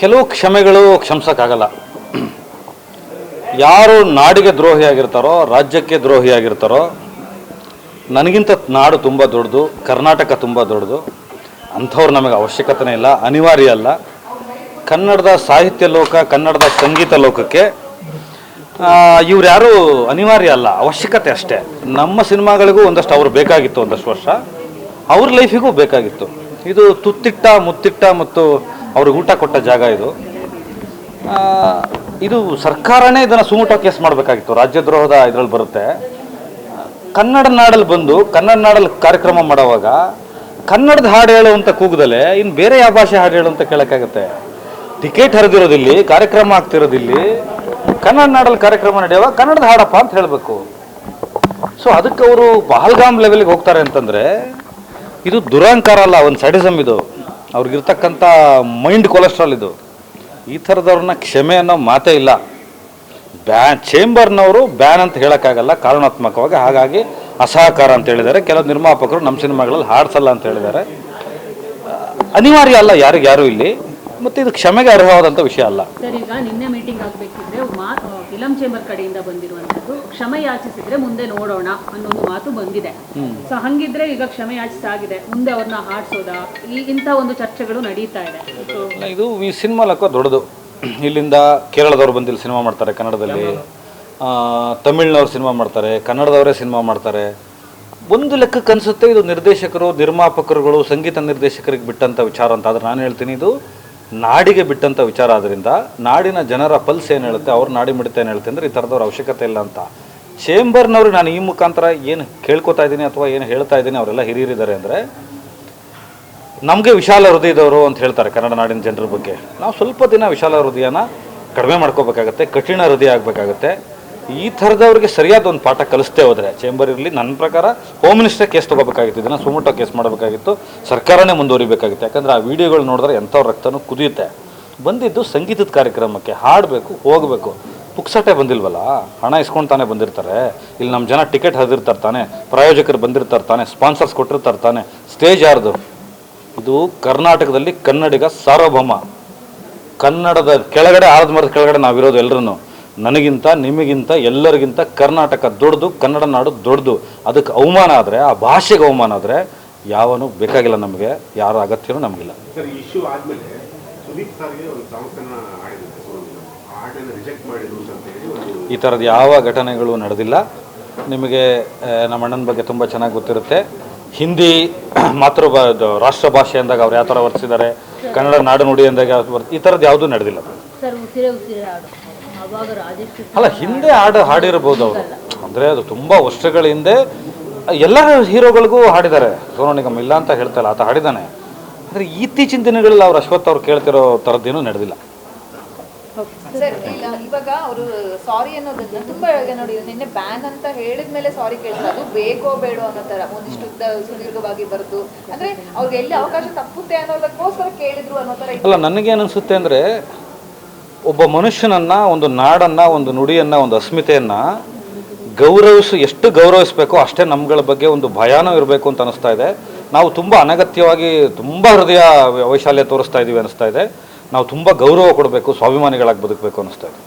ಕೆಲವು ಕ್ಷಮೆಗಳು ಕ್ಷಮಿಸೋಕ್ಕಾಗಲ್ಲ. ಯಾರು ನಾಡಿಗೆ ದ್ರೋಹಿಯಾಗಿರ್ತಾರೋ, ರಾಜ್ಯಕ್ಕೆ ದ್ರೋಹಿಯಾಗಿರ್ತಾರೋ, ನನಗಿಂತ ನಾಡು ತುಂಬ ದೊಡ್ಡದು, ಕರ್ನಾಟಕ ತುಂಬ ದೊಡ್ಡದು, ಅಂಥವ್ರು ನಮಗೆ ಅವಶ್ಯಕತೆನೇ ಇಲ್ಲ, ಅನಿವಾರ್ಯ ಅಲ್ಲ. ಕನ್ನಡದ ಸಾಹಿತ್ಯ ಲೋಕ, ಕನ್ನಡದ ಸಂಗೀತ ಲೋಕಕ್ಕೆ ಇವ್ರು ಯಾರೂ ಅನಿವಾರ್ಯ ಅಲ್ಲ, ಅವಶ್ಯಕತೆ ಅಷ್ಟೇ. ನಮ್ಮ ಸಿನಿಮಾಗಳಿಗೂ ಒಂದಷ್ಟು ಅವ್ರು ಬೇಕಾಗಿತ್ತು, ಒಂದಷ್ಟು ವರ್ಷ ಅವ್ರ ಲೈಫಿಗೂ ಬೇಕಾಗಿತ್ತು. ಇದು ತುತ್ತಿಟ್ಟ ಮುತ್ತಿಟ್ಟ ಮತ್ತು ಅವ್ರಿಗೆ ಊಟ ಕೊಟ್ಟ ಜಾಗ ಇದು. ಇದು ಸರ್ಕಾರನೇ ಇದನ್ನು ಸುಮೂಟ ಕೇಸ್ ಮಾಡಬೇಕಾಗಿತ್ತು, ರಾಜ್ಯದ್ರೋಹದ ಇದರಲ್ಲಿ ಬರುತ್ತೆ. ಕನ್ನಡ ನಾಡಲ್ಲಿ ಬಂದು ಕನ್ನಡ ನಾಡಲ್ಲಿ ಕಾರ್ಯಕ್ರಮ ಮಾಡೋವಾಗ ಕನ್ನಡದ ಹಾಡು ಹೇಳು ಅಂತ ಕೂಗದಲ್ಲೇ ಇನ್ನು ಬೇರೆ ಯಾವ ಭಾಷೆ ಹಾಡು ಹೇಳು ಅಂತ ಕೇಳೋಕ್ಕಾಗತ್ತೆ? ಟಿಕೆಟ್ ಹರಿದಿರೋದಿಲ್ಲಿ, ಕಾರ್ಯಕ್ರಮ ಆಗ್ತಿರೋದಿಲ್ಲಿ, ಕನ್ನಡ ನಾಡಲ್ಲಿ ಕಾರ್ಯಕ್ರಮ ನಡೆಯುವಾಗ ಕನ್ನಡದ ಹಾಡಪ್ಪ ಅಂತ ಹೇಳಬೇಕು. ಸೊ ಅದಕ್ಕೆ ಅವರು ಪಹಲ್ಗಾಮ್ ಲೆವೆಲ್ಗೆ ಹೋಗ್ತಾರೆ ಅಂತಂದರೆ ಇದು ದುರಹಂಕಾರ ಅಲ್ಲ, ಒಂದು ಸಡಿಸಮ್ ಇದು. ಅವ್ರಿಗಿರ್ತಕ್ಕಂಥ ಮೈಂಡ್ ಕೊಲೆಸ್ಟ್ರಾಲ್ ಇದು. ಈ ಥರದವ್ರನ್ನ ಕ್ಷಮೆ ಅನ್ನೋ ಮಾತೇ ಇಲ್ಲ. ಚೇಂಬರ್ನವರು ಬ್ಯಾನ್ ಅಂತ ಹೇಳೋಕ್ಕಾಗಲ್ಲ ಕಾರಣಾತ್ಮಕವಾಗಿ, ಹಾಗಾಗಿ ಅಸಹಕಾರ ಅಂತ ಹೇಳಿದ್ದಾರೆ. ಕೆಲವು ನಿರ್ಮಾಪಕರು ನಮ್ಮ ಸಿನಿಮಾಗಳಲ್ಲಿ ಹಾಡ್ಸಲ್ಲ ಅಂತ ಹೇಳಿದ್ದಾರೆ. ಅನಿವಾರ್ಯ ಅಲ್ಲ ಯಾರಿಗ್ಯಾರು ಇಲ್ಲಿ, ಮತ್ತು ಇದು ಕ್ಷಮೆಗೆ ಅರ್ಹವಾದಂಥ ವಿಷಯ ಅಲ್ಲ. ಸರ್, ಈಗ ನಿನ್ನೆ ಮೀಟಿಂಗ್ ಆಗಬೇಕಿದ್ರೆ ಫಿಲಂ ಚೇಂಬರ್ ಕಡೆಯಿಂದ ಬಂದಿರುವಂಥದ್ದು ಕ್ಷಮೆ ಯಾಚಿಸಿದ್ರೆ ಮುಂದೆ ನೋಡೋಣ ಅನ್ನೋ ಒಂದು ಮಾತು ಬಂದಿದೆ. ಸೊ ಹಂಗಿದ್ರೆ ಈಗ ಕ್ಷಮೆ ಯಾಚಿಸಾಗಿದೆ, ಮುಂದೆ ಅವ್ರನ್ನ ಹಾಡ್ಸೋದಾ, ಇಂಥ ಒಂದು ಚರ್ಚೆಗಳು ನಡೀತಾ ಇದೆ. ಇದು ಈ ಸಿನಿಮಾ ಲಕ್ಕ ದೊಡ್ಡದು. ಇಲ್ಲಿಂದ ಕೇರಳದವ್ರು ಬಂದು ಇಲ್ಲಿ ಸಿನಿಮಾ ಮಾಡ್ತಾರೆ ಕನ್ನಡದಲ್ಲಿ, ತಮಿಳ್ನವ್ರು ಸಿನಿಮಾ ಮಾಡ್ತಾರೆ, ಕನ್ನಡದವರೇ ಸಿನಿಮಾ ಮಾಡ್ತಾರೆ. ಒಂದು ಲೆಕ್ಕಕ್ಕೆ ಅನಿಸುತ್ತೆ ಇದು ನಿರ್ದೇಶಕರು, ನಿರ್ಮಾಪಕರುಗಳು, ಸಂಗೀತ ನಿರ್ದೇಶಕರಿಗೆ ಬಿಟ್ಟಂಥ ವಿಚಾರ ಅಂತ. ಆದರೆ ನಾನು ಹೇಳ್ತೀನಿ, ಇದು ನಾಡಿಗೆ ಬಿಟ್ಟಂಥ ವಿಚಾರ. ಆದ್ದರಿಂದ ನಾಡಿನ ಜನರ ಪಲ್ಸ್ ಏನು ಹೇಳುತ್ತೆ, ಅವ್ರ ನಾಡಿ ಮಿಡಿತ ಏನು ಹೇಳುತ್ತೆ ಅಂದರೆ ಈ ಥರದವ್ರ ಅವಶ್ಯಕತೆ ಇಲ್ಲ ಅಂತ. ಚೇಂಬರ್ನವ್ರಿಗೆ ನಾನು ಈ ಮುಖಾಂತರ ಏನು ಕೇಳ್ಕೊತಾ ಇದ್ದೀನಿ ಅಥವಾ ಏನು ಹೇಳ್ತಾ ಇದ್ದೀನಿ, ಅವರೆಲ್ಲ ಹಿರಿಯರಿದ್ದಾರೆ ಅಂದರೆ ನಮಗೆ ವಿಶಾಲ ಹೃದಯದವರು ಅಂತ ಹೇಳ್ತಾರೆ ಕನ್ನಡ ನಾಡಿನ ಜನರ ಬಗ್ಗೆ. ನಾವು ಸ್ವಲ್ಪ ದಿನ ವಿಶಾಲ ಹೃದಯನ ಕಡಿಮೆ ಮಾಡ್ಕೋಬೇಕಾಗತ್ತೆ, ಕಠಿಣ ಹೃದಯ ಆಗಬೇಕಾಗತ್ತೆ. ಈ ಥರದವ್ರಿಗೆ ಸರಿಯಾದ ಒಂದು ಪಾಠ ಕಲಿಸ್ತೇ ಹೋದರೆ ಚೇಂಬರ್ ಇರಲಿ, ನನ್ನ ಪ್ರಕಾರ ಹೋಮ್ ಮಿನಿಸ್ಟರ್ ಕೇಸ್ ತೊಗೋಬೇಕಾಗಿತ್ತು, ಇದನ್ನು ಸುಮೂಟ ಕೇಸ್ ಮಾಡಬೇಕಾಗಿತ್ತು, ಸರ್ಕಾರನೇ ಮುಂದುವರಿಬೇಕಾಗಿತ್ತು. ಯಾಕಂದರೆ ಆ ವಿಡಿಯೋಗಳು ನೋಡಿದ್ರೆ ಎಂಥವ್ರ ರಕ್ತನೂ ಕುದಿಯುತ್ತೆ. ಬಂದಿದ್ದು ಸಂಗೀತದ ಕಾರ್ಯಕ್ರಮಕ್ಕೆ, ಹಾಡಬೇಕು, ಹೋಗಬೇಕು, ಪುಕ್ಸಟ್ಟೆ ಬಂದಿಲ್ವಲ್ಲ, ಹಣ ಇಸ್ಕೊಂಡು ಬಂದಿರ್ತಾರೆ. ಇಲ್ಲಿ ನಮ್ಮ ಜನ ಟಿಕೆಟ್ ಹರಿದಿರ್ತಾರೆ ತಾನೆ, ಪ್ರಾಯೋಜಕರು ಬಂದಿರ್ತಾರೆ ತಾನೆ, ಸ್ಪಾನ್ಸರ್ಸ್ ಕೊಟ್ಟಿರ್ತಾರೆ ತಾನೆ. ಸ್ಟೇಜ್ ಯಾರ್ದು? ಇದು ಕರ್ನಾಟಕದಲ್ಲಿ ಕನ್ನಡಿಗ ಸಾರ್ವಭೌಮ. ಕನ್ನಡದ ಕೆಳಗಡೆ, ಆರದ ಮರದ ಕೆಳಗಡೆ ನಾವಿರೋದು ಎಲ್ಲರೂ. ನನಗಿಂತ, ನಿಮಗಿಂತ, ಎಲ್ಲರಿಗಿಂತ ಕರ್ನಾಟಕ ದೊಡ್ಡದು, ಕನ್ನಡ ನಾಡು ದೊಡ್ಡದು. ಅದಕ್ಕೆ ಅವಮಾನ ಆದರೆ, ಆ ಭಾಷೆಗೆ ಅವಮಾನ ಆದರೆ ಯಾವನು ಬೇಕಾಗಿಲ್ಲ ನಮಗೆ, ಯಾರ ಅಗತ್ಯನೂ ನಮಗಿಲ್ಲ. ಈ ಥರದ ಯಾವ ಘಟನೆಗಳು ನಡೆದಿಲ್ಲ. ನಿಮಗೆ ನಮ್ಮ ಅಣ್ಣನ ಬಗ್ಗೆ ತುಂಬ ಚೆನ್ನಾಗಿ ಗೊತ್ತಿರುತ್ತೆ. ಹಿಂದಿ ರಾಷ್ಟ್ರ ಭಾಷೆ ಅಂದಾಗ ಅವ್ರು ಯಾವ ಥರ ವರ್ತಿಸಿದ್ದಾರೆ, ಕನ್ನಡ ನಾಡು ನುಡಿ ಅಂದಾಗ ಈ ಥರದ್ದು ಯಾವುದೂ ನಡೆದಿಲ್ಲ. ಅಲ್ಲ, ಹಿಂದೆ ಹಾಡಿರ್ಬೋದು ಅವರು, ಅಂದರೆ ಅದು ತುಂಬ ವರ್ಷಗಳ ಹಿಂದೆ ಎಲ್ಲ ಹೀರೋಗಳಿಗೂ ಹಾಡಿದ್ದಾರೆ. ಸೋನು ನಿಗಮ್ ಇಲ್ಲ ಅಂತ ಹೇಳ್ತಾ ಇಲ್ಲ, ಆತ ಹಾಡಿದ್ದಾನೆ. ಅಂದರೆ ಇತ್ತೀಚಿನ ದಿನಗಳಲ್ಲಿ ಅವ್ರು ಅಶ್ವಥ್ ಅವ್ರು ಕೇಳ್ತಿರೋ ಥರದ್ದೇನೂ ನಡೆದಿಲ್ಲ. ಸರ್, ಇಲ್ಲ ಇವಾಗ ಅವರು ಸಾರಿ ಅನ್ನೋದನ್ನ ತುಂಬಾ ನೋಡಿ, ನಿನ್ನೆ ಬ್ಯಾನ್ ಅಂತ ಹೇಳಿದ್ಮೇಲೆ ಸಾರಿ ಕೇಳ್ತಾರೆ. ಅದು ಬೇಕೋ ಬೇಡೋ ಅನ್ನೋ ತರ ಒಂದಿಷ್ಟು ಸುದೀರ್ಘವಾಗಿ ಬರೆದು, ಅಂದ್ರೆ ಅವ್ರಿಗೆ ಎಲ್ಲಿ ಅವಕಾಶ ತಪ್ಪುತ್ತೆ ಅನ್ನೋದಕ್ಕೋಸ್ಕರ ಕೇಳಿದ್ರು ಅನ್ನೋ ತರ. ಅಲ್ಲ, ನನಗೇನು ಅನಿಸುತ್ತೆ ಅಂದರೆ, ಒಬ್ಬ ಮನುಷ್ಯನನ್ನು, ಒಂದು ನಾಡನ್ನು, ಒಂದು ನುಡಿಯನ್ನು, ಒಂದು ಅಸ್ಮಿತೆಯನ್ನು ಎಷ್ಟು ಗೌರವಿಸಬೇಕೋ ಅಷ್ಟೇ ನಮ್ಗಳ ಬಗ್ಗೆ ಒಂದು ಭಯಾನೂ ಇರಬೇಕು ಅಂತ ಅನಿಸ್ತಾ ಇದೆ. ನಾವು ತುಂಬ ಅನಗತ್ಯವಾಗಿ ತುಂಬ ಹೃದಯ ವೈಶಾಲ್ಯ ತೋರಿಸ್ತಾ ಇದ್ದೀವಿ ಅನಿಸ್ತಾ ಇದೆ. ನಾವು ತುಂಬ ಗೌರವ ಕೊಡಬೇಕು, ಸ್ವಾಭಿಮಾನಿಗಳಾಗಿ ಬದುಕಬೇಕು ಅನ್ನಿಸ್ತಾ ಇದೆ.